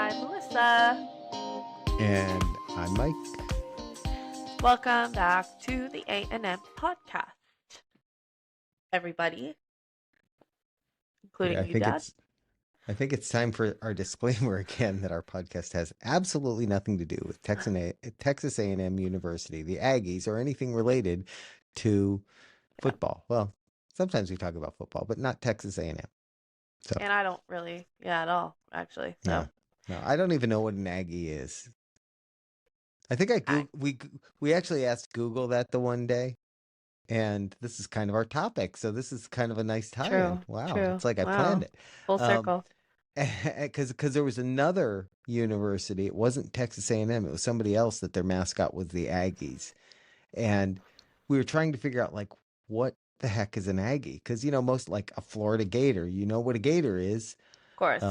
I'm Melissa. And I'm Mike. Welcome back to the A&M podcast, everybody, Yeah, including you, Dad. I think it's time for our disclaimer again that our podcast has absolutely nothing to do with Texas A&M University, the Aggies, or anything related to Yeah. football. Well, sometimes we talk about football, but not Texas A&M. So, And I don't really, at all, actually. So, no, I don't even know what an Aggie is. I think I, we actually asked Google that the one day, and this is kind of our topic. So this is kind of a nice tie-in. Wow, true. it's like I planned Wow. it. Full Um, circle. because there was another university. It wasn't Texas A&M. It was somebody else that their mascot was the Aggies, and we were trying to figure out like what the heck is an Aggie? Because most like a Florida Gator, you know what a Gator is. Of course.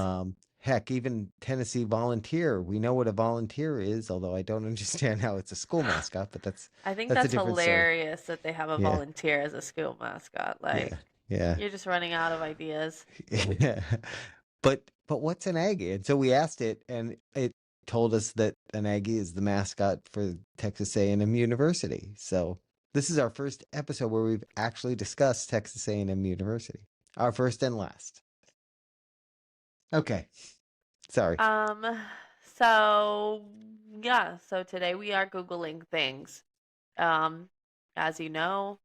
Heck, even Tennessee Volunteer, we know what a volunteer is. Although I don't understand how it's a school mascot, but I think that's a that's different story. hilarious that they have a Yeah, volunteer as a school mascot. Like, yeah, yeah. you're just running out of ideas. Yeah. But what's an Aggie? And so we asked it, and it told us that an Aggie is the mascot for Texas A&M University. So this is our first episode where we've actually discussed Texas A&M University. Our first and last. Okay. Sorry. So, yeah, so today we are Googling things. Um, as you know,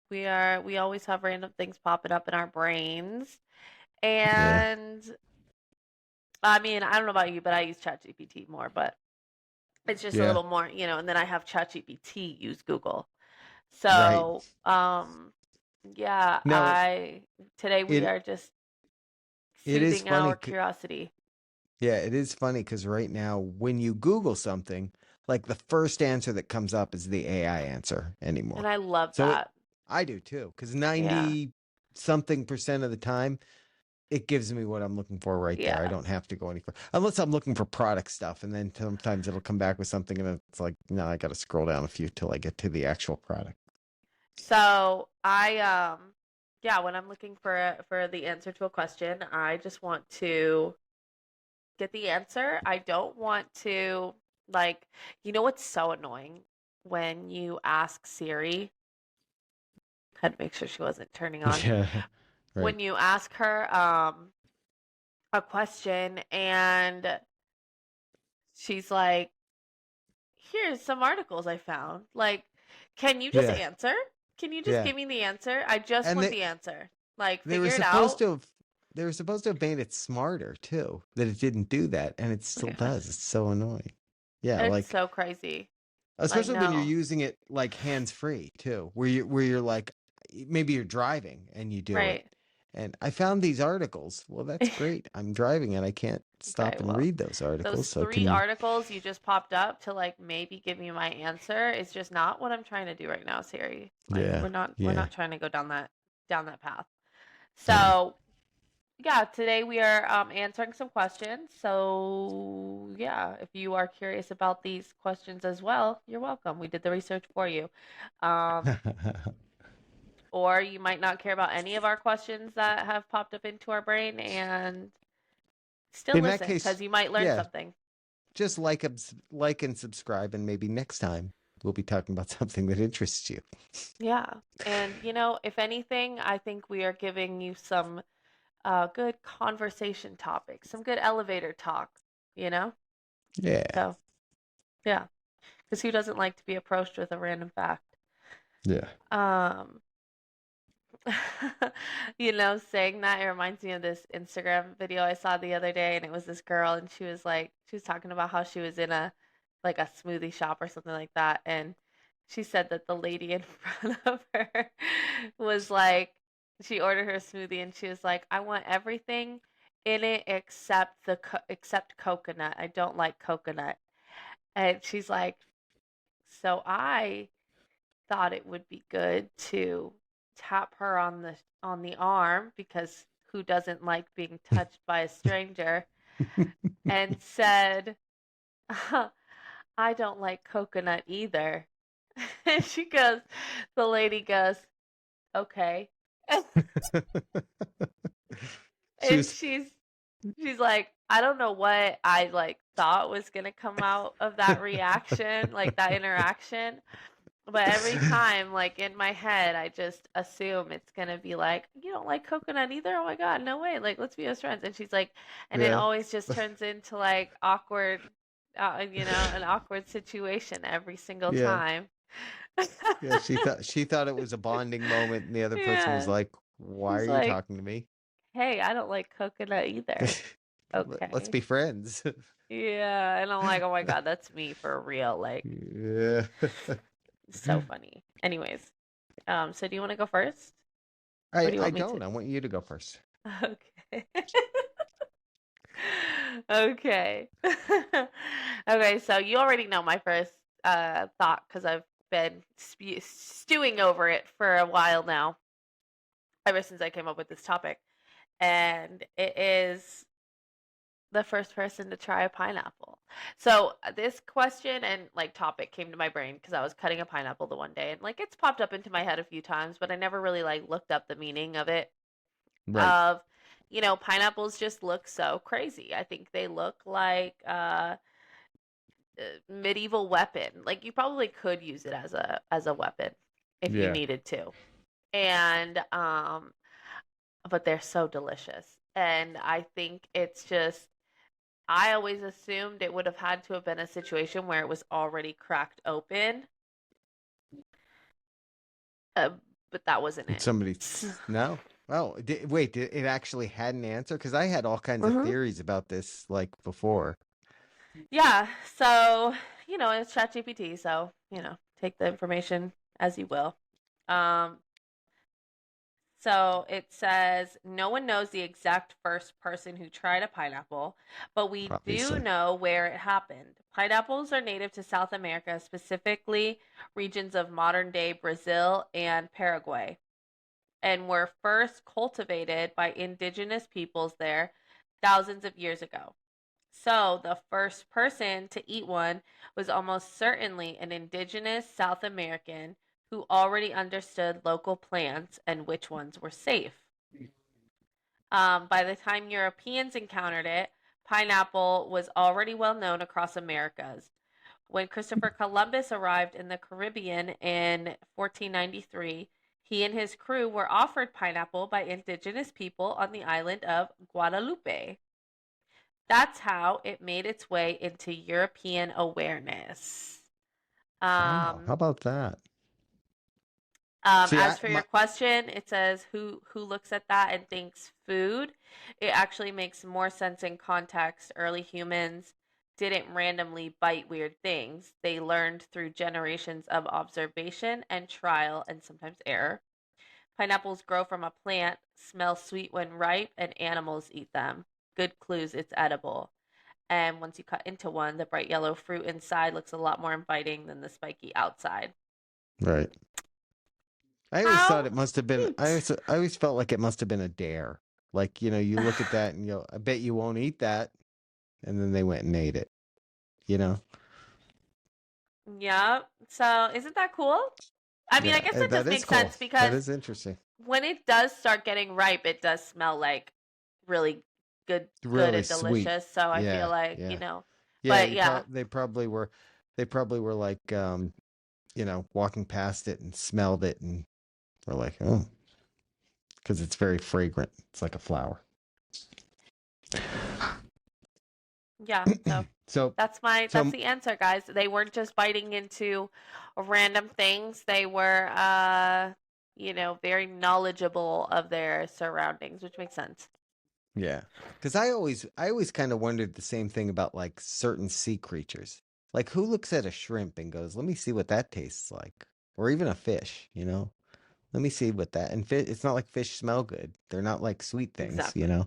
we always have random things popping up in our brains. Yeah. And I mean, I don't know about you, but I use ChatGPT more, but it's just a Yeah. little more, and then I have ChatGPT use Google. Right. So, yeah, No, today we it are just it is soothing funny. our curiosity. Yeah, it is funny because right now when you Google something, like the first answer that comes up is the AI answer And anymore. I love So that. I do too, because Yeah. 90 something percent of the time, it gives me what I'm looking for right there. I Yeah. don't have to go any further. Unless I'm looking for product stuff. And then sometimes it'll come back with something and it's like, no, I got to scroll down a few till I get to the actual product. So yeah, when I'm looking for the answer to a question, I just want to get the answer. I don't want to, like, what's so annoying when you ask Siri, had to make sure she wasn't turning on. Yeah. Right. When you ask her a question and she's like, "Here's some articles I found." Like, can you just Yeah. answer? Can you just Yeah. give me the answer? I just And want the answer. Like, they were figure it supposed out. to have they were supposed to have made it smarter too, that it didn't do that, and it still Yeah. does. It's so annoying. Yeah, It's like so crazy. Like, especially when you're no. using it like hands free too, where you're like maybe you're driving and you do it. Right. And I found these articles. Well, that's great. I'm driving and I can't Okay, stop and well, read those those articles. So three can you? articles you just popped up to like maybe give me my answer is just not what I'm trying to do right now, Siri. Like, Yeah, we're yeah, not trying to go down that path. yeah. So yeah, today we are answering some questions. So yeah, if you are curious about these questions as well, you're welcome. We did the research for you. Um, or you might not care about any of our questions that have popped up into our brain and still In that listen case, because you might learn yeah, something. just like and subscribe, and maybe next time we'll be talking about something that interests you. Yeah. And if anything, I think we are giving you some good conversation topics, some good elevator talk, you know? Yeah, So, yeah, because who doesn't like to be approached with a random fact? yeah. Um, saying that, it reminds me of this Instagram video I saw the other day, and it was this girl, and she was talking about how she was in like a smoothie shop or something like that, and she said that the lady in front of her was like, she ordered her smoothie, and she was like, "I want everything in it except coconut. I don't like coconut." And she's like, "So I thought it would be good to tap her on the arm because who doesn't like being touched by a stranger and said, I don't like coconut either." And the lady goes, "Okay." She And was she's She's like, I don't know what I like thought was gonna come out of that reaction, like that interaction. But every time, like in my head, I just assume it's gonna be like, you don't like coconut either? Oh my God, no way. Like, let's be best friends. And she's like, and it Yeah. always just turns into like awkward, an awkward situation every single Yeah. time. Yeah. She thought it was a bonding moment, and the other person was Yeah. like, "Why are She's you like, talking to me? hey, I don't like coconut either. Let's Okay. be friends." Yeah. And I'm like, oh my God, that's me for real. Like, Yeah. so funny. Anyways, so do you want to go first? Or do you I want me to? don't. I want you to go first. Okay. Okay. Okay, so you already know my first thought because I've been stewing over it for a while now, ever since I came up with this topic. And it is the first person to try a pineapple. So this question and like topic came to my brain because I was cutting a pineapple the one day and like it's popped up into my head a few times, but I never really like looked up the meaning of it. Right. Of pineapples just look so crazy. I think they look like medieval weapon. Like you probably could use it as a weapon if you Yeah. needed to. And but they're so delicious. And I think it's just I always assumed it would have had to have been a situation where it was already cracked open. Uh, but that wasn't And it. somebody, no. Oh, wait, did it actually had an answer? Because I had all kinds of Hmm. theories about this, like before. Yeah, so it's ChatGPT, so take the information as you will. Um, So it says no one knows the exact first person who tried a pineapple, but we do Obviously. know where it happened. Pineapples are native to South America, specifically regions of modern day Brazil and Paraguay, and were first cultivated by indigenous peoples there thousands of years ago. So the first person to eat one was almost certainly an indigenous South American who already understood local plants and which ones were safe. By the time Europeans encountered it, pineapple was already well known across Americas. When Christopher Columbus arrived in the Caribbean in 1493, he and his crew were offered pineapple by indigenous people on the island of Guadalupe. That's how it made its way into European awareness. Wow. How Um, about that? See, as for your question, it says who looks at that and thinks food. It actually makes more sense in context. Early humans didn't randomly bite weird things. They learned through generations of observation and trial and sometimes error. Pineapples grow from a plant, smell sweet when ripe, and animals eat them. Good clues it's edible. And once you cut into one, the bright yellow fruit inside looks a lot more inviting than the spiky outside. right. I always thought How it must have been. cute. I always felt like it must have been a dare. Like you look at that and you go, "I bet you won't eat that," and then they went and ate it. You know? Yeah. So isn't that cool? I mean, I Yeah, guess that does that is make cool. sense That because is interesting. when it does start getting ripe, it does smell like really good Really and sweet. delicious. So I feel Yeah, like, yeah, yeah. but yeah, They probably were like walking past it and smelled it and were like, oh, because it's very fragrant. It's like a flower. yeah. So So that's so the answer, guys. They weren't just biting into random things. They were very knowledgeable of their surroundings, which makes sense. yeah, because I always kind of wondered the same thing about like certain sea creatures. Like who looks at a shrimp and goes, "Let me see what that tastes like," or even a fish. Let me see what that and fish. It's not like fish smell good. They're not like sweet things. Exactly.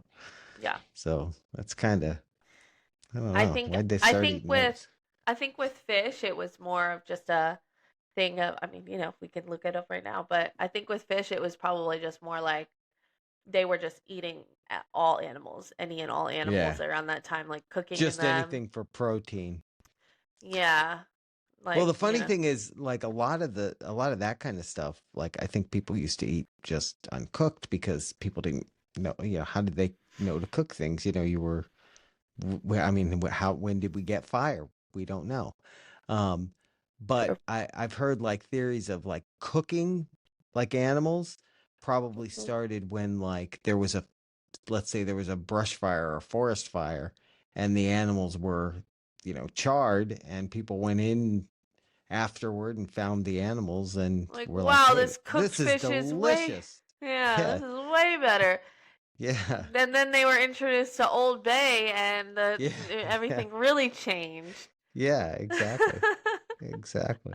Yeah. So that's kind of I don't I know. think Why'd they I start think eating with those? I think with fish it was more of just a thing of I mean, we can look it up right now, but I think with fish it was probably just more like they were just eating all animals, any and all Yeah, animals around that time, like cooking just them. anything for protein. Yeah. Well, the Like, funny thing is, like a lot of that kind of stuff, like I think people used to eat just uncooked because people didn't know, how did they know to cook things. You were, I mean, when did we get fire? We don't know. Um, but True. I've heard like theories of like cooking like animals probably Mhm. started when like let's say there was a brush fire or a forest fire, and the animals were, charred, and people went in afterward and found the animals and Like, were like, wow, hey, this cooked this is fish is way, delicious. yeah, Yeah, this is way better. yeah, Then they were introduced to Old Bay, and yeah, yeah, everything really changed. yeah, exactly, exactly.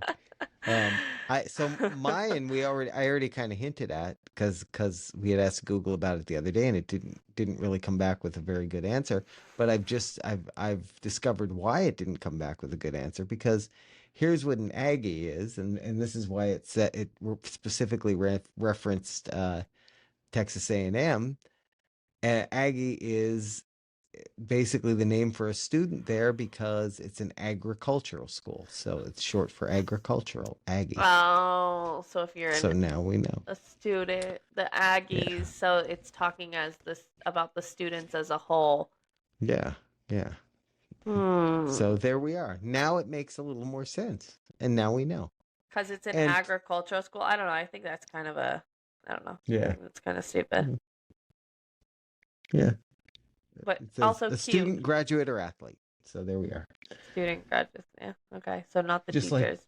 So mine, I already kind of hinted at, because we had asked Google about it the other day, and it didn't really come back with a very good answer. But I've discovered why it didn't come back with a good answer, because here's what an Aggie is, and this is why it specifically referenced Texas A&M. Aggie is basically the name for a student there because it's an agricultural school. So it's short for agricultural, Aggie. Oh, so if you're So now we know. a student, the Yeah. Aggies, so it's talking as this about the students as a whole. Yeah. Yeah. Hmm. So there we are. Now it makes a little more sense. And now we know. Because it's an And agricultural school. I don't know. I think that's kind of I don't know. I yeah. think that's kind of stupid, Yeah. but It says also a cute. student, graduate, or athlete. So there we are. Student graduates. Yeah. Okay. So not the Just like teachers.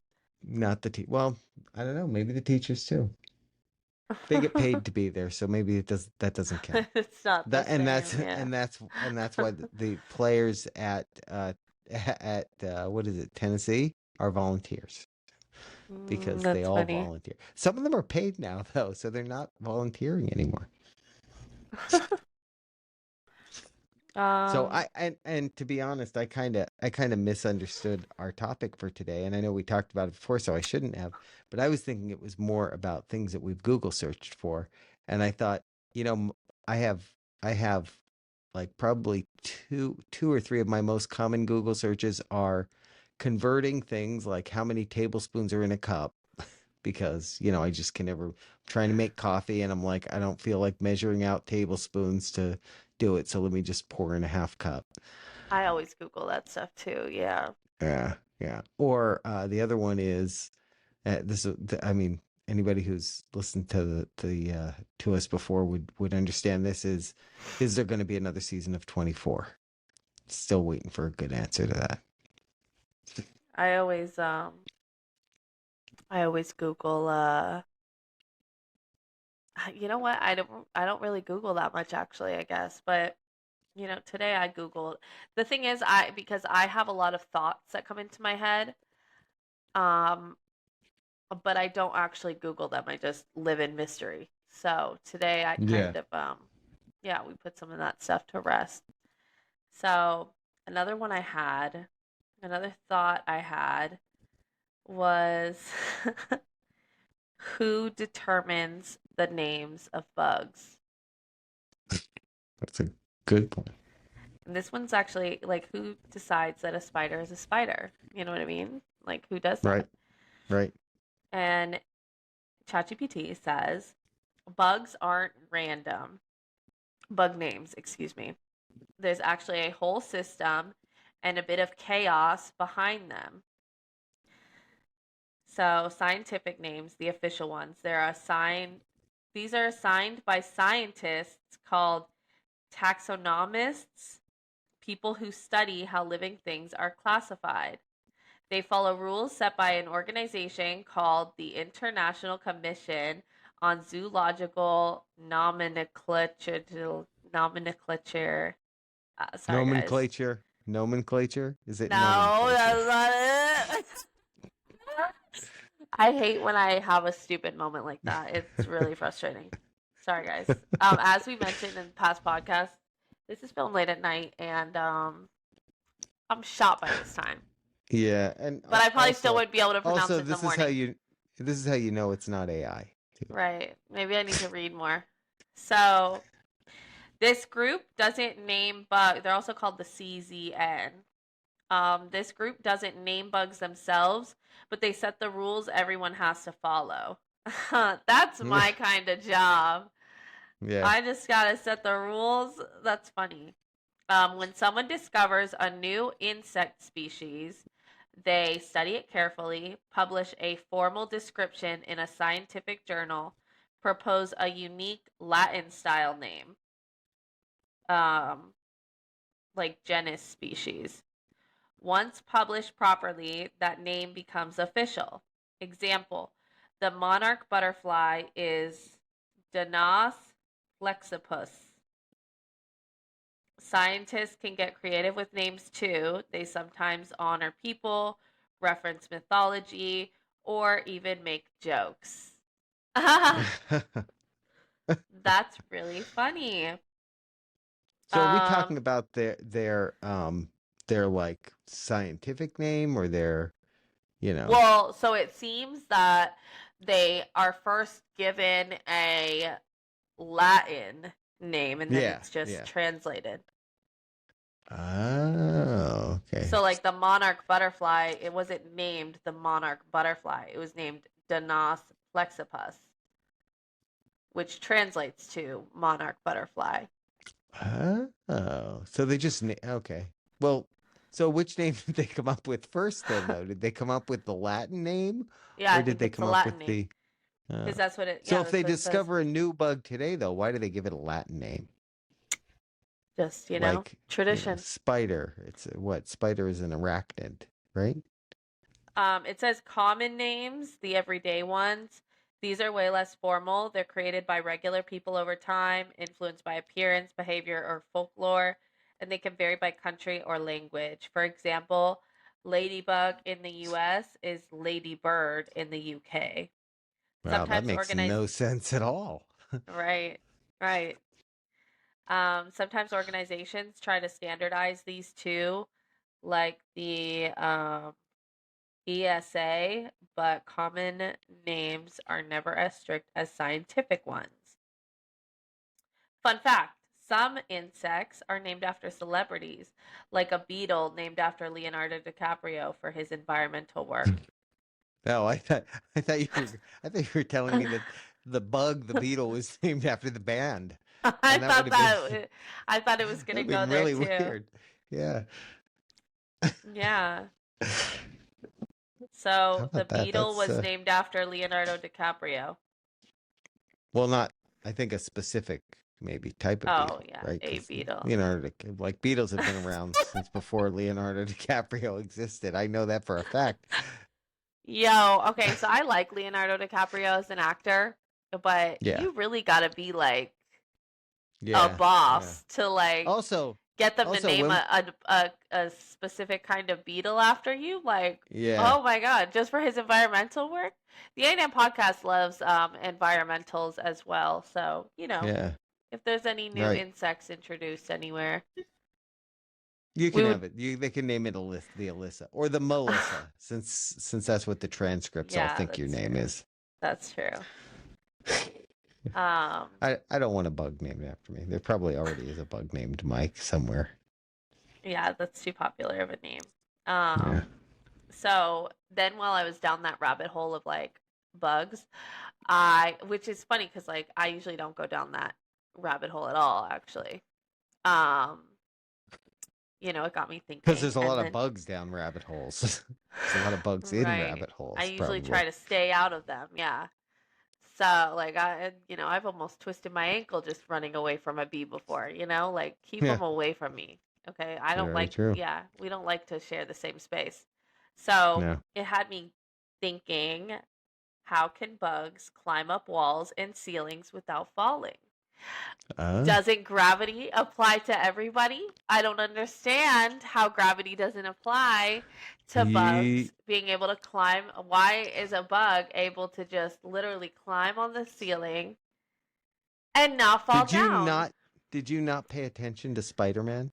not well, I don't know, maybe the teachers too. They get paid to be there, so maybe that doesn't count. It's not the That and same. that's Yeah. and that's why the players at what is it, Tennessee, are volunteers, because they That's all funny. volunteer. Some of them are paid now though, so they're not volunteering anymore. So um. and to be honest, I kind of misunderstood our topic for today, and I know we talked about it before, so I shouldn't have. But I was thinking it was more about things that we've Google searched for, and I thought, I have like probably two or three of my most common Google searches are converting things like how many tablespoons are in a cup, because I just can never, trying to make coffee, and I'm like, I don't feel like measuring out tablespoons to do it, so let me just pour in a half cup. I always Google that stuff too. Yeah. Yeah, yeah. Or the other one is, I mean, anybody who's listened to to us before would understand this, is there going to be another season of 24? Still waiting for a good answer to that. I always I always Google you know what? I don't really Google that much actually, I guess. But today I Googled. The thing is because I have a lot of thoughts that come into my head, um but I don't actually Google them. I just live in mystery. So today I Yeah. kind of yeah, we put some of that stuff to rest. So another one I had, another thought I had was who determines the names of bugs? That's a good point. And this one's actually like who decides that a spider is a spider? You know what I mean? Like who does Right, that? right. And ChatGPT says bugs aren't random. Bug names, excuse me. There's actually a whole system and a bit of chaos behind them. So, scientific names, the official ones, these are assigned by scientists called taxonomists, people who study how living things are classified. They follow rules set by an organization called the International Commission on Zoological Nomenclature. Sorry, guys. Nomenclature. Is it No, nomenclature? that's not it. I hate when I have a stupid moment like that. It's really frustrating. Sorry, guys. As we mentioned in past podcasts, this is filmed late at night, and I'm shot by this time. Yeah, and But I probably still also, wouldn't be able to pronounce it in the this is how morning. you know it's not AI too. Right. Maybe I need to read more. So this group doesn't name bugs. They're also called the CZN. This group doesn't name bugs themselves, but they set the rules everyone has to follow. That's my kind of job. Yeah. I just gotta set the rules. That's funny. When someone discovers a new insect species, they study it carefully, publish a formal description in a scientific journal, propose a unique Latin style name, um, like genus species. Once published properly, that name becomes official. Example: the monarch butterfly is Danas flexipus. Scientists can get creative with names too. They sometimes honor people, reference mythology, or even make jokes. That's really funny. So are we Um, talking about their like scientific name or their, you know? well, so it seems that they are first given a Latin name and then Yeah, it's just yeah. translated. Oh, okay. So, like the monarch butterfly, it wasn't named the monarch butterfly. It was named Danas flexipus, which translates to monarch butterfly. Oh, so they just okay. Well, so which name did they come up with first then though? Did they come up with the Latin name Yeah, or I did think they it's the come up Latin with name the because uh that's what it. So Yeah, if that's they what it says. discover a new bug today though, why do they give it a Latin name? Just Like, tradition. spider. It's what? Spider is an arachnid, right? It says common names, the everyday ones. These are way less formal. They're created by regular people over time, influenced by appearance, behavior, or folklore, and they can vary by country or language. For example, ladybug in the US is ladybird in the UK. Wow, that Sometimes makes organized, no sense at all. right, right. Sometimes organizations try to standardize these too, like the ESA, but common names are never as strict as scientific ones. Fun fact: some insects are named after celebrities, like a beetle named after Leonardo DiCaprio for his environmental work. No, I thought you were telling me that the bug, the beetle, was named after the band, I and that would thought have been that I thought it was that gonna would go been there really too. weird. Yeah. Yeah. How So the about that? beetle That's was named after Leonardo DiCaprio. well, not I think a specific maybe type of Oh beetle, yeah, right? a Because beetle. Like beetles have been around since before Leonardo DiCaprio existed. I know that for a fact. Yo, okay, so I like Leonardo DiCaprio as an actor, but Yeah, you really gotta be like a yeah, yeah. boss to like Also, get them to also name when a specific kind of beetle after you. Like, yeah, oh my God, just for his environmental work. The A&M podcast loves environmentals as well. So, yeah, if there's any new right. insects introduced anywhere, You we can would, have it. They can name it the Alyssa or the Melissa, since that's what the transcripts all yeah, think your that's name true. is. That's true. Um, I don't want a bug named after me. There probably already is a bug named Mike somewhere. yeah, that's too popular of a name. Yeah. So then while I was down that rabbit hole of like bugs, which is funny because like I usually don't go down that rabbit hole at all, actually. Um, it got me Because thinking, there's a and lot of then bugs down rabbit holes. There's a lot of bugs in right, rabbit I holes, usually probably. try to stay out of them. Yeah. So like I've almost twisted my ankle just running away from a bee before. Like keep Yeah, them away from me. Okay, I don't very like. true. Yeah, we don't like to share the same space. So No. it had me thinking, how can bugs climb up walls and ceilings without falling? Uh, Doesn't gravity apply to everybody? I don't understand how gravity doesn't apply to ye, bugs being able to climb. Why is a bug able to just literally climb on the ceiling and not fall did you down? not did you not pay attention to Spider-Man?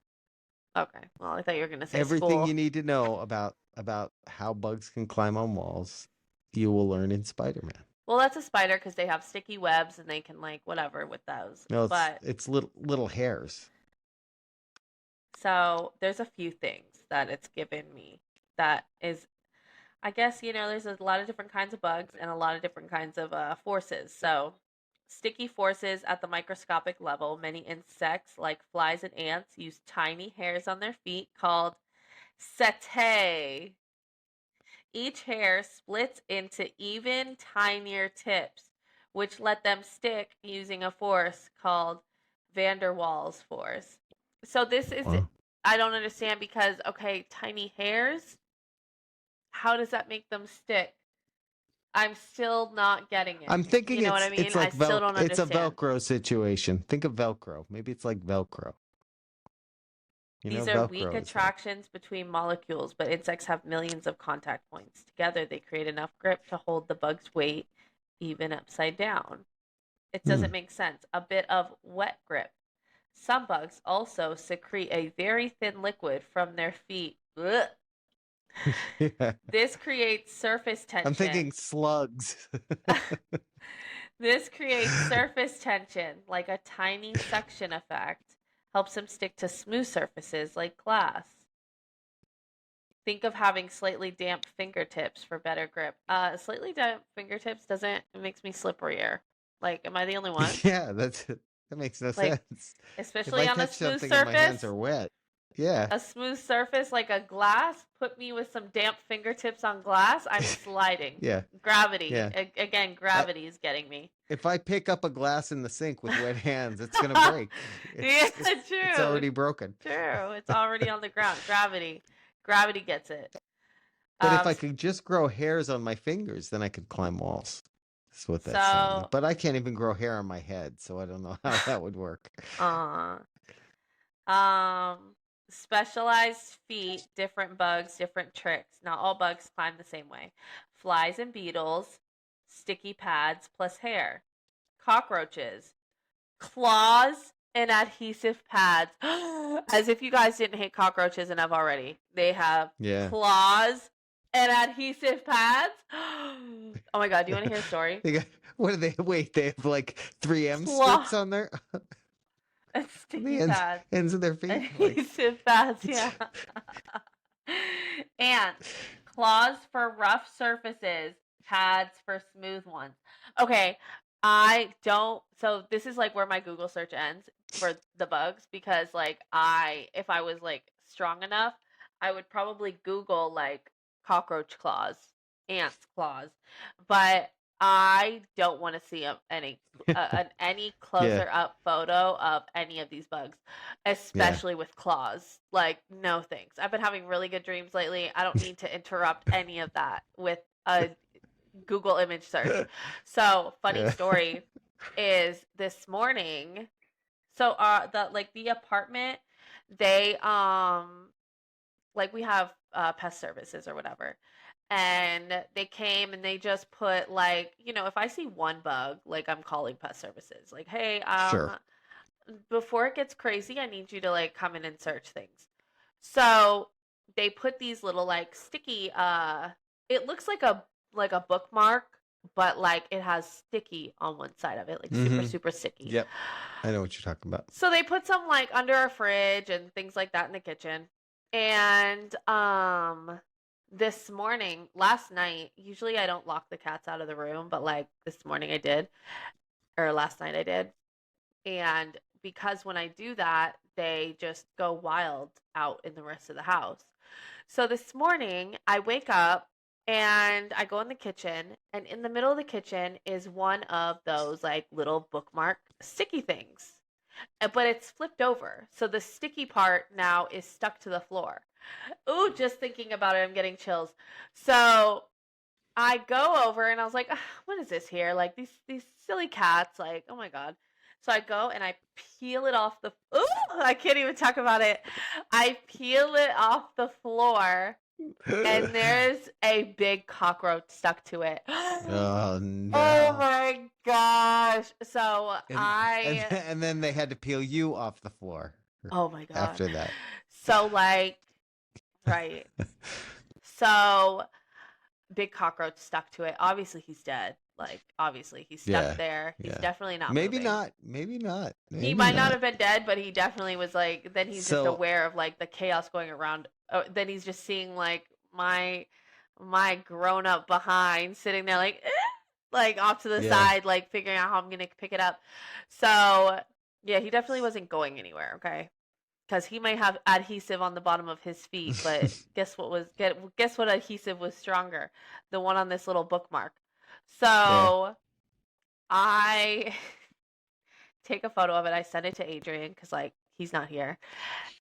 Okay, well, I thought you were going to say Everything you school. need to know about how bugs can climb on walls, you will learn in Spider-Man. Well, that's a spider because they have sticky webs and they can, like, whatever with those. No, But it's little hairs. so there's a few things that it's given me that is, I guess, there's a lot of different kinds of bugs and a lot of different kinds of forces. So sticky forces at the microscopic level. Many insects, like flies and ants, use tiny hairs on their feet called setae. Each hair splits into even tinier tips, which let them stick using a force called van der Waals force. So this is, Wow. I don't understand because, okay, tiny hairs, how does that make them stick? I'm still not getting it. I'm thinking You know what I it's mean? I like still don't it's a understand. Velcro situation. Think of Velcro. Maybe it's like Velcro. You know, These are weak Velcro is like attractions between molecules, but insects have millions of contact points. Together, they create enough grip to hold the bug's weight even upside down. It hmm. doesn't make sense. A bit of wet grip. Some bugs also secrete a very thin liquid from their feet. Ugh. Yeah. This creates surface I'm tension. thinking slugs. This creates surface tension, like a tiny suction effect. Helps them stick to smooth surfaces like glass. Think of having slightly damp fingertips for better grip. Slightly damp fingertips doesn't, it makes me slipperier. Like, am I the only one? Yeah, that makes no Like, sense. If especially I on a touch smooth something and my hands surface? are wet, yeah, A smooth surface like a glass, put me with some damp fingertips on glass, I'm sliding. yeah, Gravity. yeah. Again, I, gravity is getting me. if I pick up a glass in the sink with wet hands, it's gonna break. Yeah, It's true. already broken. True. It's already on the ground. Gravity. Gravity gets it. But if Um, I could just grow hairs on my fingers, then I could climb walls. That's what that's saying. so, But I can't even grow hair on my head, so I don't know how that would work. uh, um, specialized feet, different bugs, different tricks. Not all bugs climb the same way. Flies and beetles, sticky pads plus hair. Cockroaches, claws and adhesive pads. As if you guys didn't hate cockroaches enough already. They have Yeah. claws and adhesive pads. Oh my god, do you want to hear a story? They got, what do they wait? They have like 3M Claw strips on their and on the sticky pads. ends of their feet. Like Adhesive pads, it's yeah. Ants, claws for rough surfaces, pads for smooth ones. Okay, I don't. So this is like where my Google search ends for the bugs because like if I was like strong enough, I would probably Google like cockroach claws, ants claws, but I don't want to see any yeah, closer up photo of any of these bugs, yeah. especially with claws. Like, no thanks. I've been having really good dreams lately. I don't need to interrupt any of that with a Google image search. So, funny Yeah. story is this morning. So, the apartment, they like we have pest services or whatever, and they came and they just put like, if I see one bug, like I'm calling pest services, like, hey, Sure. before it gets crazy, I need you to like come in and search things. So they put these little like sticky it looks like a bookmark, but like it has sticky on one side of it, like super Mm-hmm. super sticky. Yep. I know what you're talking about. So they put some like under our fridge and things like that in the kitchen. And this morning, last night, usually I don't lock the cats out of the room, but like this morning I did, or last night I did. And because when I do that, they just go wild out in the rest of the house. So this morning, I wake up and I go in the kitchen, and in the middle of the kitchen is one of those like little bookmark sticky things. But it's flipped over. So the sticky part now is stuck to the floor. Ooh, just thinking about it, I'm getting chills. So I go over and I was like, "Ah, what is this here? Like these silly cats, like, oh my god." So I go and I peel it off the ooh, I can't even talk about it. I peel it off the floor and there's a big cockroach stuck to it. Oh Oh no. my gosh. So I And then they had to peel you off the floor oh my god. after that. So like right. So big cockroach stuck to it. Obviously he's dead. Like obviously he's stuck Yeah. there. He's Yeah. definitely not Maybe moving. not. Maybe not. He Maybe might not not. have been dead, but he definitely was like then he's just So aware of like the chaos going around. Oh, then he's just seeing like my grown up behind sitting there like like off to the Yeah. side, like figuring out how I'm gonna pick it up. So yeah, he definitely wasn't going anywhere. Okay, because he might have adhesive on the bottom of his feet, but guess what adhesive was stronger? The one on this little bookmark. Yeah. So I take a photo of it. I send it to Adrian because like he's not here,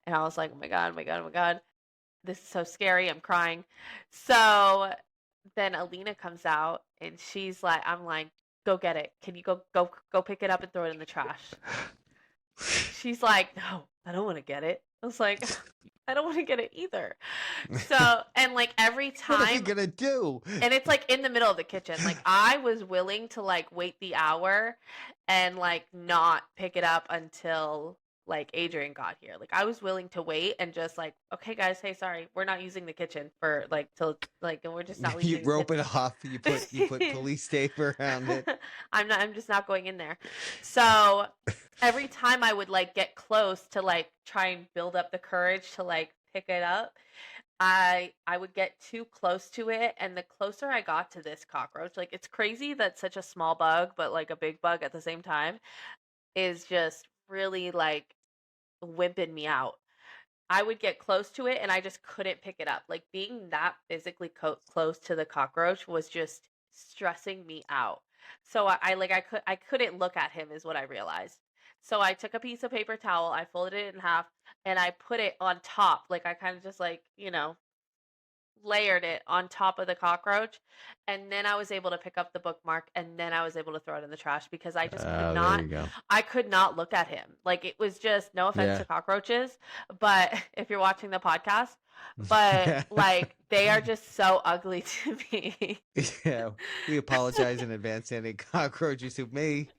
and I was like, oh my god, oh my god, oh my god, this is so scary. I'm crying. So then Alina comes out and she's like, I'm like, go get it. Can you go pick it up and throw it in the trash? She's like, no, I don't want to get it. I was like, I don't want to get it either. So, and like every What are we time, gonna do? and it's like in the middle of the kitchen. Like I was willing to like wait the hour and like not pick it up until like Adrian got here. Like I was willing to wait and just like, okay guys, hey, sorry, we're not using the kitchen for like till like, and we're just not You using the rope it off. You put kitchen. police tape around it. I'm just not going in there. So every time I would like get close to like try and build up the courage to like pick it up, I would get too close to it, and the closer I got to this cockroach, like it's crazy that such a small bug but like a big bug at the same time is just really like wimping me out. I would get close to it and I just couldn't pick it up. Like being that physically close to the cockroach was just stressing me out. So I couldn't look at him is what I realized. So I took a piece of paper towel, I folded it in half, and I put it on top. Like I kind of just like, layered it on top of the cockroach, and then I was able to pick up the bookmark, and then I was able to throw it in the trash because I just could Oh, there not you go. I could not look at him. Like it was just no offense Yeah. to cockroaches, but if you're watching the podcast, but like they are just so ugly to me. Yeah. We apologize in advance to any cockroaches who may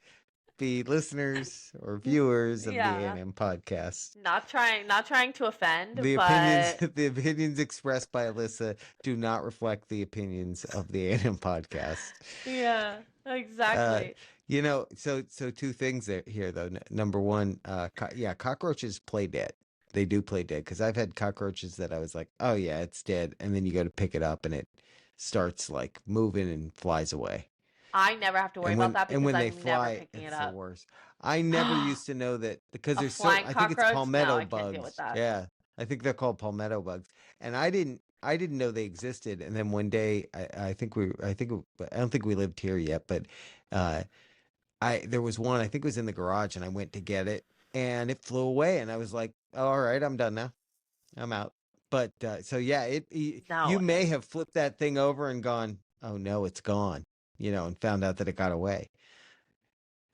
be listeners or viewers of the Yeah. A&M podcast. Not trying to offend, The opinions but the opinions expressed by Alyssa do not reflect the opinions of the A&M podcast. yeah, Uh, exactly. so two things here though. Number one, yeah, cockroaches play dead. They do play dead because I've had cockroaches that I was like, oh yeah, it's dead, and then you go to pick it up and it starts like moving and flies away. I never have to worry And about when that and because when they I'm never fly, picking it it's the up. worst. I never used to know that because A there's so flying I think it's cockroach? No, palmetto I can't deal with bugs. that. Yeah. I think they're called palmetto bugs. And I didn't know they existed. And then one day I don't think we lived here yet, but uh I there was one, I think it was in the garage and I went to get it and it flew away and I was like, oh, all right, I'm done now. I'm out. But so yeah, No you may way. have flipped that thing over and gone, oh no, it's gone, and found out that it got away.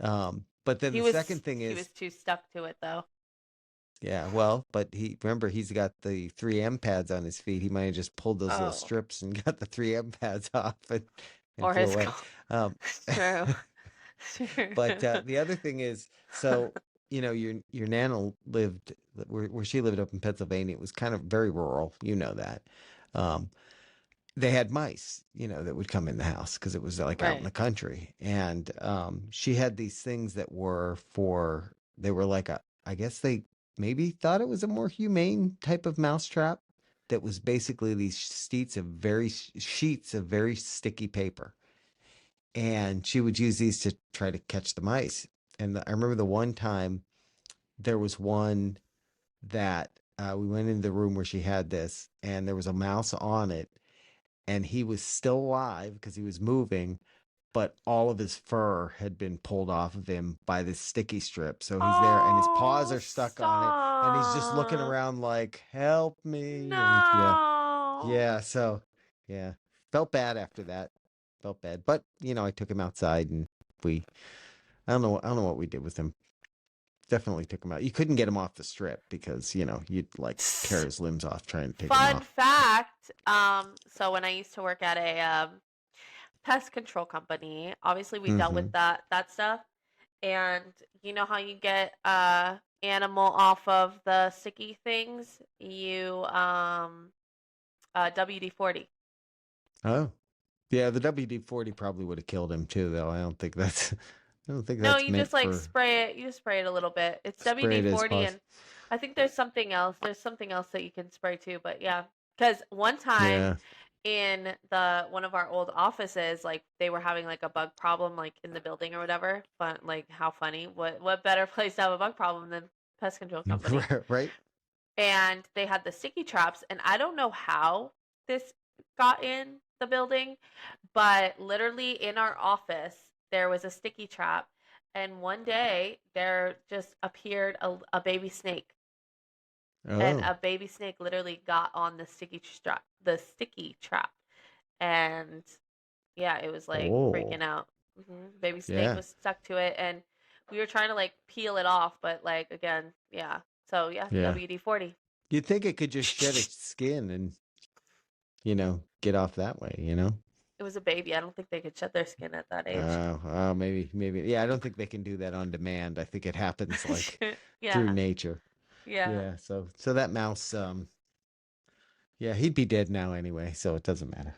But then He the was second thing he is, was too stuck to it though. yeah, well, but remember he's got the 3M pads on his feet. He might have just pulled those little Oh, strips and got the 3M pads off and or flew his away. Um, true. but True. the other thing is, so your nana lived where she lived up in Pennsylvania. It was kind of very rural, that. Um, they had mice, that would come in the house because it was like out in Right. the country. And she had these things that they were like I guess they maybe thought it was a more humane type of mousetrap that was basically these sheets of very sticky paper. And she would use these to try to catch the mice. And I remember the one time there was one that we went into the room where she had this, and there was a mouse on it and he was still alive because he was moving, but all of his fur had been pulled off of him by this sticky strip. So he's there and his paws Oh, are stuck on it and he's just looking stop. around like, help me. And yeah, No. yeah. So yeah, felt bad after that. Felt bad. But, I took him outside and we, I don't know what we did with him. Definitely took him out. You couldn't get him off the strip because, you'd like tear his limbs off trying to take him Fun off. fact, so when I used to work at a pest control company, obviously we dealt Hmm. with that stuff. And you know how you get animal off of the sticky things? You WD-40. Oh. Yeah, the WD-40 probably would have killed him too, though. I don't think No, that's you meant just like for spray it. You just spray it a little bit. It's spray it as WD-40, pus. and I think there's something else. There's something else that you can spray too, but yeah. Because one time Yeah. in the one of our old offices, like they were having like a bug problem like in the building or whatever. But like how funny. What better place to have a bug problem than pest control company? Right? And they had the sticky traps, and I don't know how this got in the building, but literally in our office there was a sticky trap, and one day there just appeared a baby snake, and Oh, a baby snake literally got on the sticky trap, and yeah, it was like oh, freaking out. Baby snake yeah, was stuck to it, and we were trying to like peel it off, but like again, yeah. So yeah, yeah. WD-40. You'd think it could just shed its skin and, get off that way, It was a baby. I don't think they could shed their skin at that age. Maybe. Yeah, I don't think they can do that on demand. I think it happens like through Yeah, nature. yeah. Yeah, so that mouse, yeah, he'd be dead now anyway, so it doesn't matter.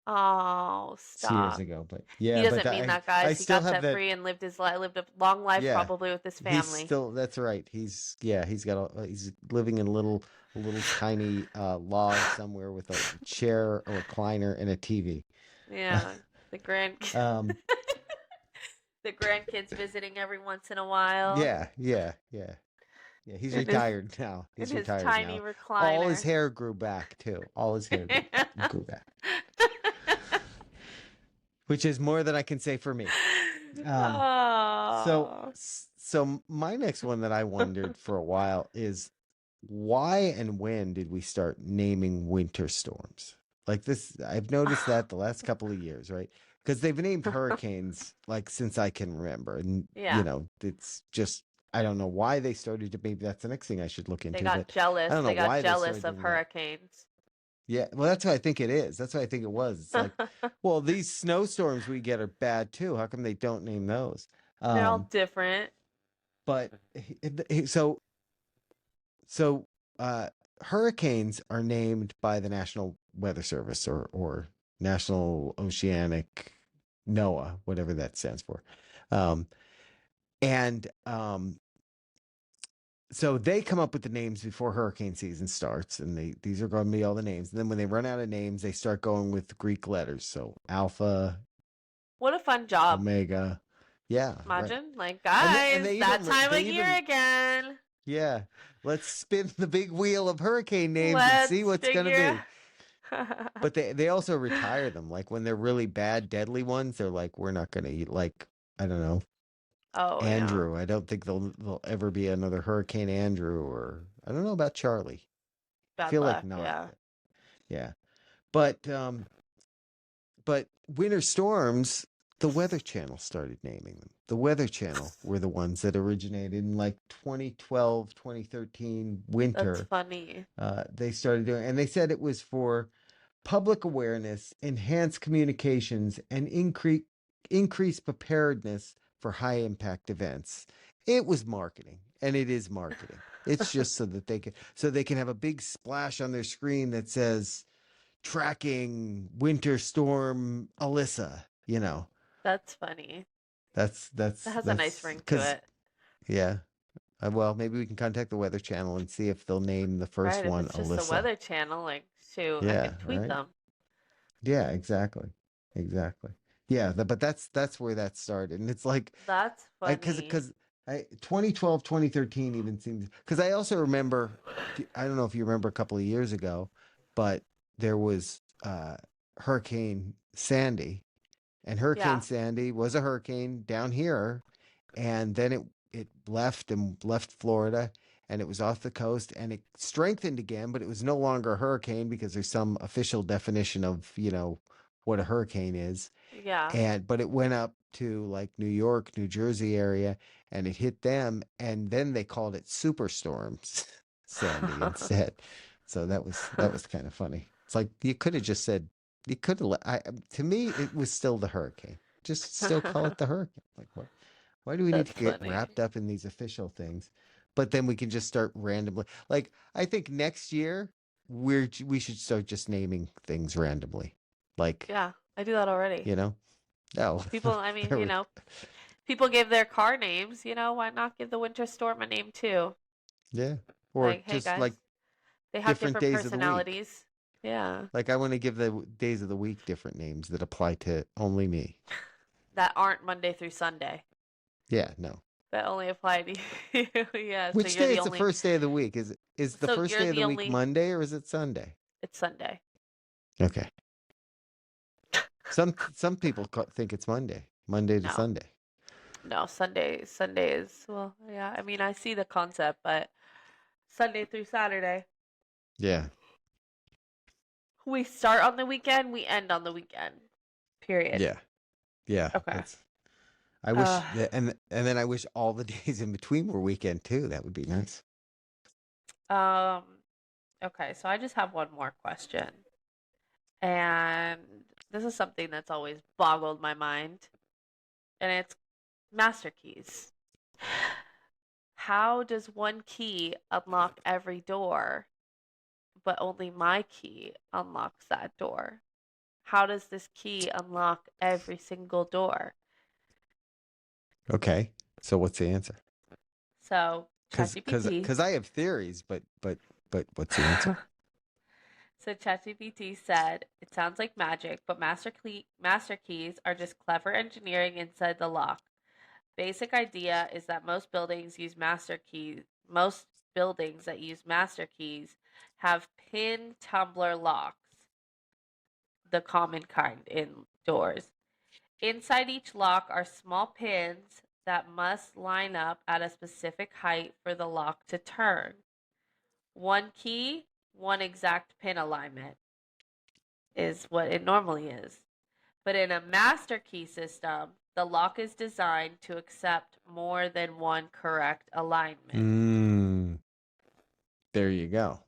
Oh, It's years stop. ago, but He yeah, but doesn't mean I that, I guys. He still got have set that. free and lived his life, lived a long life Yeah, probably with his he's family. still. That's right. He's got he's living in a little tiny log somewhere with a chair, a recliner, and a TV. Yeah, the grand um, the grandkids visiting every once in a while yeah. He's in his retired now. in He's his retired tiny now. All his recliner. hair grew back too. All his hair grew back, which is more than I can say for me. Um, so Oh. so my next one that I wondered for a while is why and when did we start naming winter storms? Like this, I've noticed that the last couple of years, right? Because they've named hurricanes like since I can remember, and Yeah, it's just I don't know why they started to. Maybe that's the next thing I should look they into, got but I jealous. don't know They got why they jealous started of doing that. hurricanes. Yeah, well, that's what I think it is. That's what I think it was. It's like, well, these snowstorms we get are bad too. How come they don't name those? They're all Um, different. but so hurricanes are named by the National Weather Service or National Oceanic NOAA, whatever that stands for. Um, and so they come up with the names before hurricane season starts, and these are going to be all the names. And then when they run out of names, they start going with Greek letters. So alpha, What a fun job. omega, yeah, right. Imagine, like, And guys, they that even time of they year even again. yeah, let's spin the big wheel of hurricane names and see Let's what's going to figure. be. But they also retire them. Like when they're really bad, deadly ones, they're like, we're not going to eat. Like I don't know, Oh, yeah. Andrew. I don't think there'll ever be another Hurricane Andrew, or I don't know about Charlie. I Bad feel like luck. not. Yeah. Yeah, but winter storms. The Weather Channel started naming them. The Weather Channel were the ones that originated in like 2012, 2013 That's winter. funny. They started doing, and they said it was for public awareness, enhanced communications, and increase preparedness for high impact events. It was marketing, and it is marketing. It's just so they can have a big splash on their screen that says tracking winter storm Alyssa. That's funny. That's That that's has a nice that's ring to because it. yeah. Well, maybe we can contact the Weather Channel and see if they'll name the first Right. If one it's just the Alyssa. Weather Channel, like, shoot, I Yeah, could tweet right. them. Yeah, exactly. Exactly. Yeah, but that's where that started. And it's like That's I cuz funny. cuz I 2012, 2013 even seems cuz I also remember I don't know if you remember a couple of years ago, but there was Hurricane Sandy, and Hurricane Yeah. Sandy was a hurricane down here, and then it left Florida, and it was off the coast, and it strengthened again, but it was no longer a hurricane because there's some official definition of what a hurricane is, Yeah. and but it went up to like New York, New Jersey area, and it hit them, and then they called it Superstorm Sandy instead. So that was kind of funny. It's like you could have just said you could have. To me, it was still the hurricane. Just still call it the hurricane. Like what? Why do we need That's to get funny. wrapped up in these official things? But then we can just start randomly. Like I think next year we should start just naming things randomly. Like Yeah, I do that already. you know, oh, People, I mean, there we go. people give their car names, why not give the winter storm a name too? Yeah, or Like, hey just guys, like they have different different days of the week. personalities. Yeah. Like I want to give the days of the week different names that apply to only me. That aren't Monday through Sunday. Yeah, no. That only apply to you. Yeah, so Which you're day the is the only first day of the week? Is the so first you're day of the the week only Monday or is it Sunday? it's Sunday. Okay. Some people think it's Monday, Monday to No. Sunday. No, Sunday is well, yeah, I mean I see the concept, but Sunday through Saturday. Yeah. We start on the weekend, we end on the weekend. Period. Yeah. Yeah. Okay. That's I wish Uh that and then I wish all the days in between were weekend too. That would be nice. um okay, so I just have one more question. And this is something that's always boggled my mind, and it's master keys. How does one key unlock every door, but only my key unlocks that door? How does this key unlock every single door? Okay. So what's the answer? So, Cuz cuz ChatGPT. cuz I have theories, but what's the answer? So ChatGPT said, "It sounds like magic, but master keys are just clever engineering inside the lock. Basic idea is that most buildings that use master keys have pin tumbler locks, the common kind in doors. Inside each lock are small pins that must line up at a specific height for the lock to turn. One key, one exact pin alignment is what it normally is. But in a master key system, the lock is designed to accept more than one correct alignment." Mm, there you go.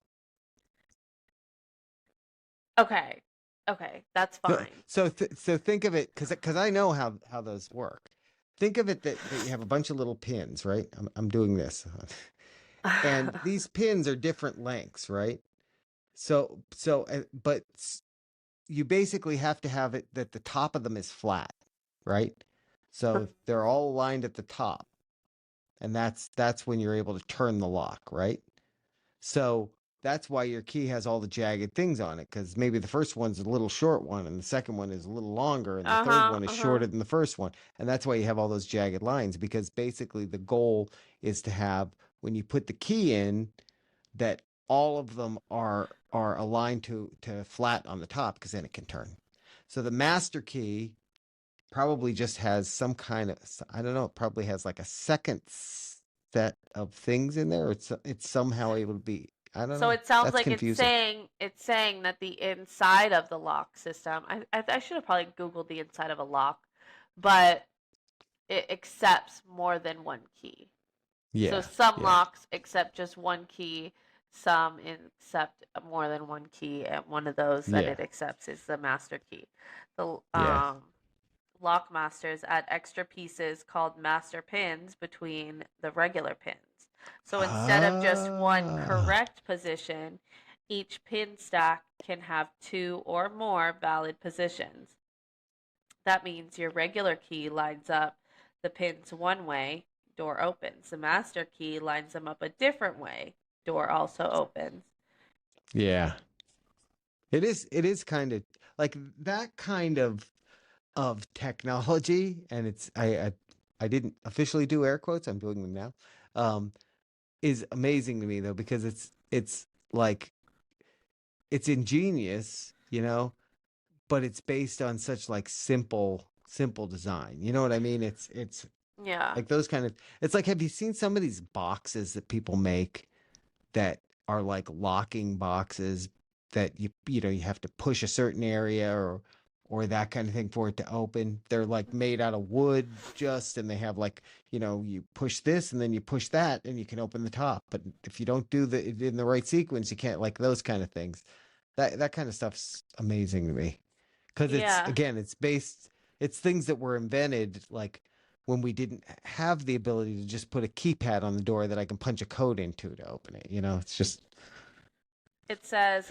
Okay. Okay, that's fine. So think of it cuz I know how those work. Think of it that you have a bunch of little pins, right? I'm doing this. And these pins are different lengths, right? But you basically have to have it that the top of them is flat, right? So they're all aligned at the top, and that's when you're able to turn the lock, right? So that's why your key has all the jagged things on it, because maybe the first one's a little short one, and the second one is a little longer, and the third Uh-huh, one is uh-huh. shorter than the first one. And that's why you have all those jagged lines, because basically the goal is to have, when you put the key in, that all of them are aligned to flat on the top, because then it can turn. So the master key probably just has some kind of, I don't know, it probably has like a second set of things in there. It's somehow able to be, I don't So know. it sounds That's like confusing. it's saying that the inside of the lock system, I should have probably Googled the inside of a lock, but it accepts more than one key. So Yeah, some yeah, locks accept just one key, some accept more than one key, and one of those that yeah, it accepts is the master key. The yeah. lock masters add extra pieces called master pins between the regular pins. So instead of just one Ah, correct position, each pin stack can have two or more valid positions. That means your regular key lines up the pins one way, door opens. The master key lines them up a different way, door also opens. yeah. It is kind of like that kind of technology, and I didn't officially do air quotes, I'm doing them now. Um, is amazing to me though, because it's like it's ingenious, but it's based on such like simple design. You know what I mean? It's Yeah. like those kind of, it's like, have you seen some of these boxes that people make that are like locking boxes that you have to push a certain area or that kind of thing for it to open? They're like made out of wood just, and they have like, you push this and then you push that and you can open the top. But if you don't do it in the right sequence, you can't, like those kind of things. That kind of stuff's amazing to me, because it's, Yeah. again, it's things that were invented like when we didn't have the ability to just put a keypad on the door that I can punch a code into to open it. It's just, It says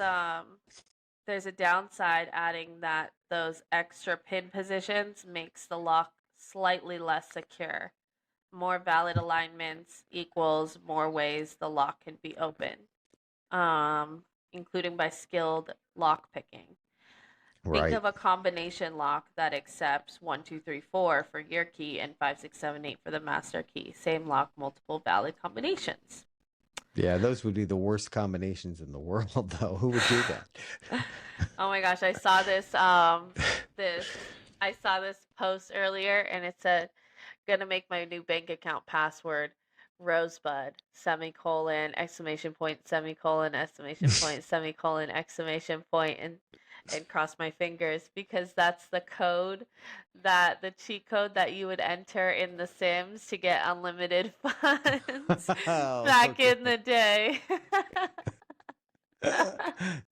there's a downside adding that those extra pin positions makes the lock slightly less secure. More valid alignments equals more ways the lock can be opened. Um, including by skilled lock picking. Think Right. of a combination lock that accepts 1, 2, 3, 4 for your key and 5, 6, 7, 8 for the master key. Same lock, multiple valid combinations. Yeah, those would be the worst combinations in the world, though. Who would do that? Oh my gosh, this I saw this post earlier and it said gonna make my new bank account password Rosebud semicolon exclamation point semicolon exclamation point semicolon exclamation point and cross my fingers because that's the code that the cheat code that you would enter in The Sims to get unlimited funds Oh, back in okay. the day.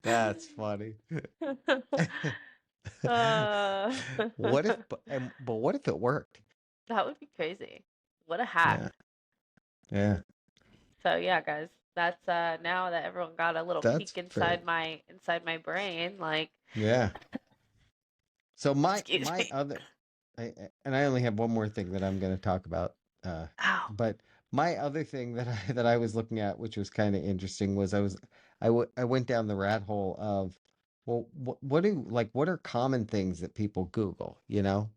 That's funny. uh, What if, but what if it worked? that would be crazy. What a hack. Yeah, yeah, So yeah, guys, that's now that everyone got a little that's peek fair. inside my brain, like Yeah. So excuse my me. other, and I only have one more thing that I'm going to talk about. Uh, Ow. but my other thing that I was looking at, which was kind of interesting, was I went down the rat hole of, well, what are common things that people Google, you know?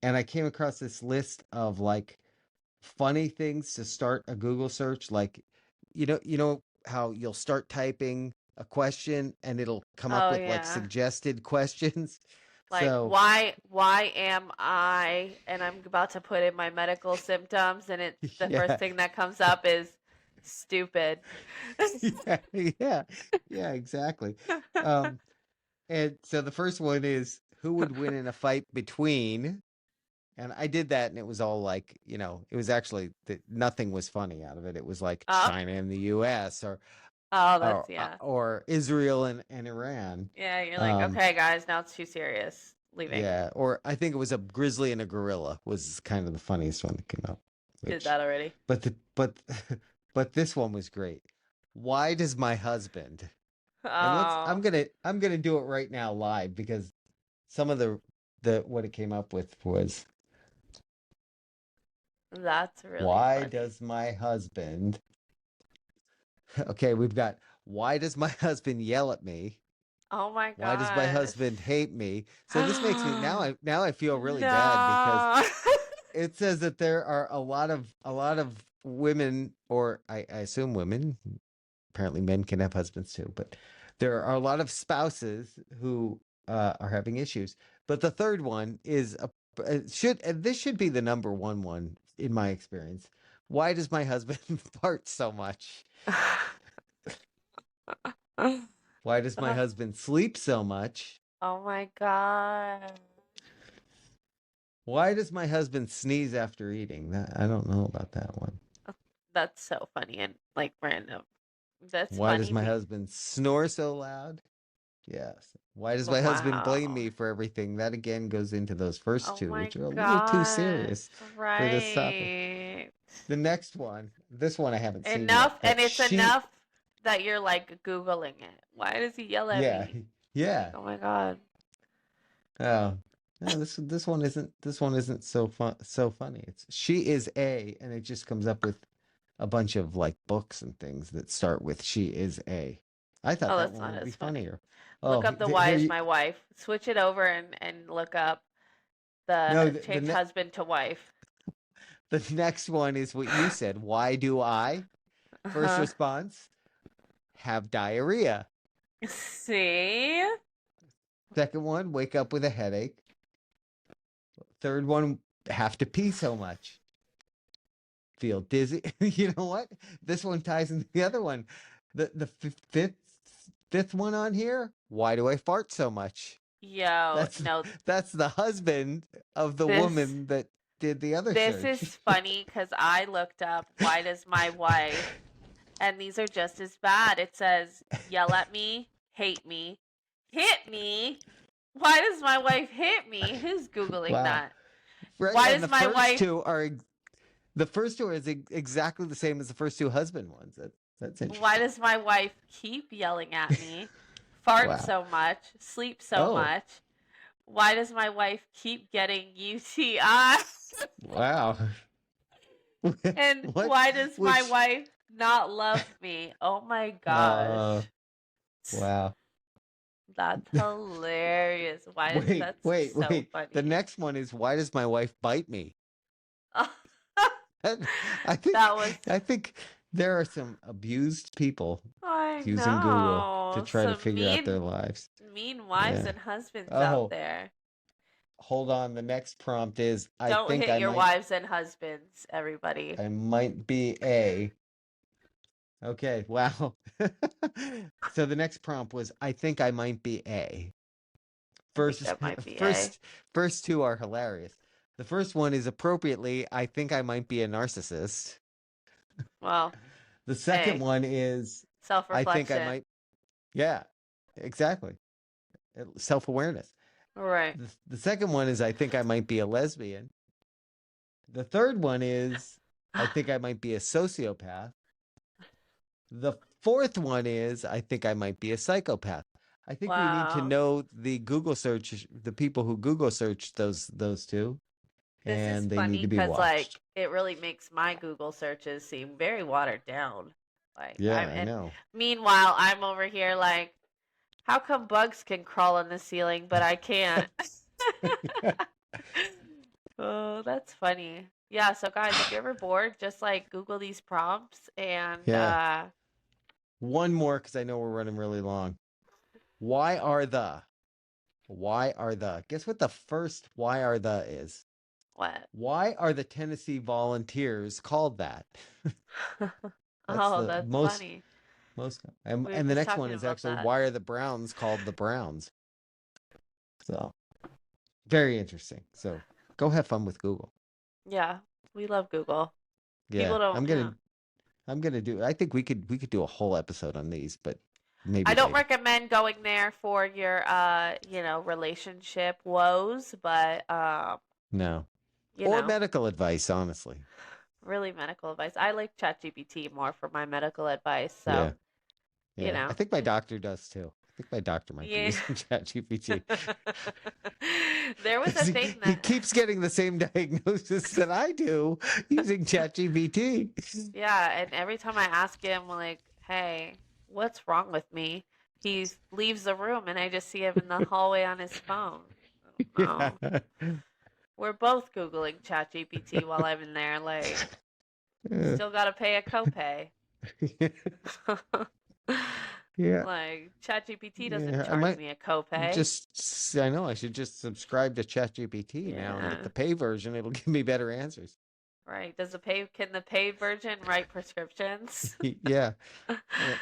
And I came across this list of like funny things to start a Google search, like you know how you'll start typing a question and it'll come up Oh with like yeah. suggested questions. Like So why am I and I'm about to put in my medical symptoms and it's the first yeah, thing that comes up is stupid. yeah, yeah, yeah, exactly. Um, and so the first one is who would win in a fight between, and I did that and it was all like, it was actually nothing was funny out of it. It was like Oh, China and the US oh, that's yeah. or Israel and Iran. Yeah, you're like, Um, okay, guys, now it's too serious. Leaving. yeah, or I think it was a grizzly and a gorilla was kind of the funniest one that came up. Did Which, that already. but but this one was great. Why does my husband? And Oh, I'm gonna do it right now live because some of the what it came up with was that's really why funny. does my husband? Okay, we've got why does my husband yell at me? Oh my Why does my gosh. husband hate me? So this makes me now I feel really bad because No. it says that there are a lot of women, or I assume women, apparently men can have husbands too, but there are a lot of spouses who are having issues. But the third one is this should be the number one in my experience. Why does my husband fart so much? Why does my husband sleep so much? Oh my god. Why does my husband sneeze after eating? I don't know about that one. That's so funny and like random. That's Why does funny. my husband snore so loud? Yes. Why does my husband blame Wow. me for everything? That again goes into those first Oh two, my which are a little too gosh. serious for this topic. Right. The next one, this one I haven't seen yet, Enough, and but it's enough that you're like Googling it. Why does he yell at yeah, me? Like, yeah. oh my god. Oh, no, this one isn't so funny. It's she is a, and it just comes up with a bunch of like books and things that start with she is a. I thought Oh, that that's one not would be as funny. funnier. Oh, Look up the why here is you my wife. Switch it over and look up no the change husband to wife. the next one is what you said. Why do I? First Uh-huh. response, have diarrhea. See? Second one, wake up with a headache. Third one, have to pee so much. Feel dizzy. You know what? This one ties into the other one. The fifth one on here, why do I fart so much? Yo, That's no, that's the husband of the this woman that did the other this search. is funny because I looked up why does my wife, and these are just as bad. It says yell at me, hate me, hit me. Why does my wife hit me? Who's Googling Wow. that? Right, Why and does my wife the first two is exactly the same as the first two husband ones. That's why interesting. does my wife keep yelling at me? Fart Wow. so much, sleep so Oh, much. Why does my wife keep getting UTI? wow. And What? why does my Which? wife not love me? Oh my Uh, gosh. Wow. That's hilarious. That's so Wait. The funny. next one is, why does my wife bite me? I That think was, I think there are some abused people I using Google to know, try to some figure out their lives. mean wives Yeah. and husbands out Oh, there. hold on. The next prompt is, Don't hit your wives and husbands, everybody. I might be a. Okay, wow. So the next prompt was, I think I might be a. I think First, I might be a. first, first two are hilarious. The first one is appropriately, I think I might be a narcissist. Well, The second hey, one is, I think I self-reflection. might, yeah, exactly. Self-awareness. Right. The second one is, I think I might be a lesbian. The third one is, I think I might be a sociopath. The fourth one is, I think I might be a psychopath. I think we need to Wow. know the Google search, the people who Google search those two, This is and they need funny to be because, like, watched. it really makes my Google searches seem very watered down. Like, Yeah, I'm, I and know. meanwhile, I'm over here like, how come bugs can crawl on the ceiling, but I can't? Oh, that's funny. Yeah, so guys, if you're ever bored, just like Google these prompts and Yeah. One more, because I know we're running really long. Why are the? Why are the? Guess what the first why are the is? what? Why are the Tennessee Volunteers called that? That's Oh, the that's funny. most. We were And the just next one talking is about actually, that. why are the Browns called the Browns? So very interesting. So go have fun with Google. Yeah, we love Google. Yeah, People don't, yeah. I'm gonna do. I think we could do a whole episode on these, but I maybe don't later. recommend going there for your relationship woes, but No, you or know, medical advice. Honestly, really medical advice. I like ChatGPT more for my medical advice, so, yeah, you yeah. I know. think my doctor does too. I think my doctor might be Yeah. using ChatGPT. There was a thing He that keeps getting the same diagnosis that I do using ChatGPT. yeah, and every time I ask him like, "Hey, what's wrong with me?" He leaves the room and I just see him in the hallway on his phone. I don't Yeah. know. We're both Googling ChatGPT while I'm in there, like, still gotta pay a copay. Yeah. Like, ChatGPT doesn't Yeah. I charge might me a copay. just, I know I should just subscribe to ChatGPT now and get Yeah, the pay version. It'll give me better answers. right. Can the paid version write prescriptions? Yeah.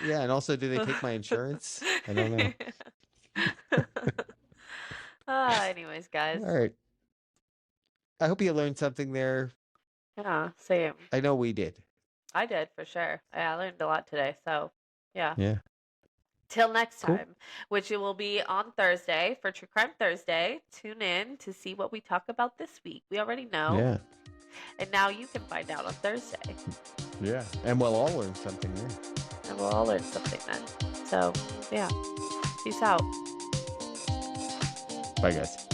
Yeah. And also, do they take my insurance? I don't know. Anyways, guys. All right. I hope you learned something there. Yeah, same. I know we did. I did for sure. Yeah, I learned a lot today. So, yeah. Yeah. Till next Cool. time, which it will be on Thursday for True Crime Thursday. Tune in to see what we talk about this week. We already know, Yeah. and now you can find out on Thursday. Yeah. And we'll all learn something there. And we'll all learn something then. So, yeah. Peace out. Bye, guys.